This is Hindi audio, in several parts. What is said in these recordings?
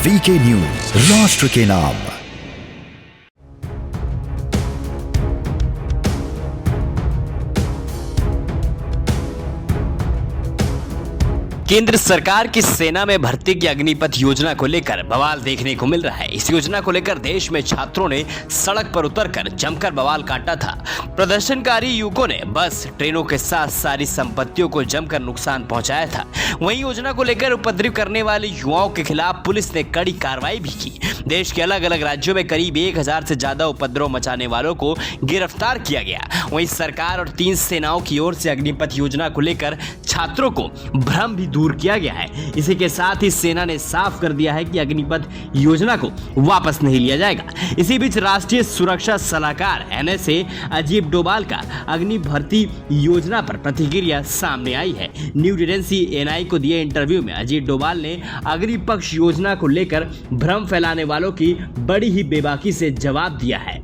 वीके न्यूज, राष्ट्र के नाम। केंद्र सरकार की सेना में भर्ती की अग्निपथ योजना को लेकर बवाल देखने को मिल रहा है। इस योजना को लेकर देश में छात्रों ने सड़क पर उतरकर जमकर बवाल काटा था। प्रदर्शनकारी युवकों ने बस, ट्रेनों के साथ सारी संपत्तियों को जमकर नुकसान पहुंचाया था। वहीं योजना को लेकर उपद्रव करने वाले युवाओं के खिलाफ पुलिस ने कड़ी कार्रवाई भी की। देश के अलग अलग राज्यों में करीब 1000 से ज्यादा उपद्रव मचाने वालों को गिरफ्तार किया गया। वहीं सरकार और 3 सेनाओं की ओर से अग्निपथ योजना को लेकर छात्रों को भ्रम भी दूर किया गया है। इसी के साथ ही सेना ने साफ कर दिया है कि अग्निपथ योजना को वापस नहीं लिया जाएगा। इसी बीच राष्ट्रीय सुरक्षा सलाहकार NSA अजीत डोभाल का अग्नि भर्ती योजना पर प्रतिक्रिया सामने आई है। न्यूज एजेंसी NI को दिए इंटरव्यू में अजीत डोभाल ने अग्निपथ योजना को लेकर भ्रम फैलाने वालों की बड़ी ही बेबाकी से जवाब दिया है।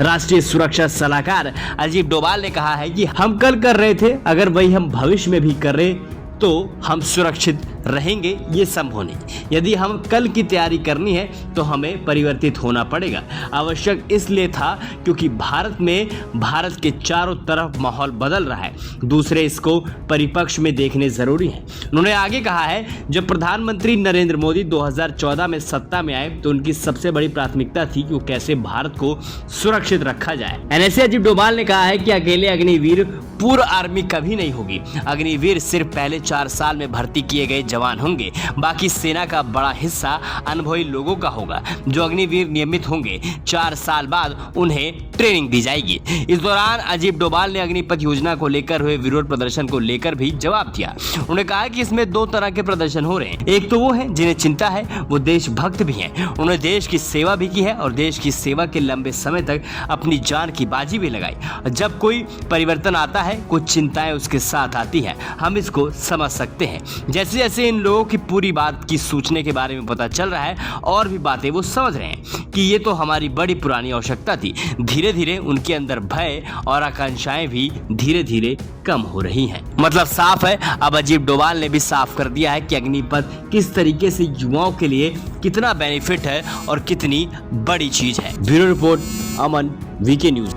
राष्ट्रीय सुरक्षा सलाहकार अजीत डोभाल ने कहा है कि हम कल कर रहे थे, अगर वही हम भविष्य में भी कर रहे तो हम सुरक्षित रहेंगे, ये संभव नहीं। यदि हम कल की तैयारी करनी है तो हमें परिवर्तित होना पड़ेगा। आवश्यक इसलिए था क्योंकि भारत के चारों तरफ माहौल बदल रहा है। दूसरे इसको परिपक्ष में देखने जरूरी है। उन्होंने आगे कहा है, जब प्रधानमंत्री नरेंद्र मोदी 2014 में सत्ता में आए तो उनकी सबसे बड़ी प्राथमिकता थी कि वो कैसे भारत को सुरक्षित रखा जाए। NSA अजीत डोभाल ने कहा है कि अकेले अग्निवीर पूर्व आर्मी कभी नहीं होगी। अग्निवीर सिर्फ पहले 4 साल में भर्ती किए गए जवान होंगे। बाकी सेना का बड़ा हिस्सा अनुभवी लोगों का होगा। जो अग्निवीर नियमित होंगे, 4 साल बाद उन्हें ट्रेनिंग दी जाएगी। इस दौरान अजीत डोभाल ने अग्निपथ योजना को लेकर हुए विरोध प्रदर्शन को लेकर भी जवाब दिया। उन्होंने कहा कि इसमें 2 तरह के प्रदर्शन हो रहे हैं। एक तो वो है जिन्हें चिंता है, वो देशभक्त भी हैं। उन्होंने देश की सेवा भी की है और देश की सेवा के लंबे समय तक अपनी जान की बाजी भी लगाई। जब कोई परिवर्तन आता है, कुछ चिंताएं उसके साथ आती है। हम इसको समझ सकते हैं। जैसे जैसे इन लोगों की पूरी बात की सूचने के बारे में पता चल रहा है और भी बातें वो समझ रहे हैं कि ये तो हमारी बड़ी पुरानी आवश्यकता थी। धीरे धीरे उनके अंदर भय और आकांक्षाएं भी धीरे धीरे कम हो रही हैं। मतलब साफ है, अब अजीत डोभाल ने भी साफ कर दिया है कि अग्निपथ किस तरीके से युवाओं के लिए कितना बेनिफिट है और कितनी बड़ी चीज है। ब्यूरो रिपोर्ट, अमन, वीके न्यूज।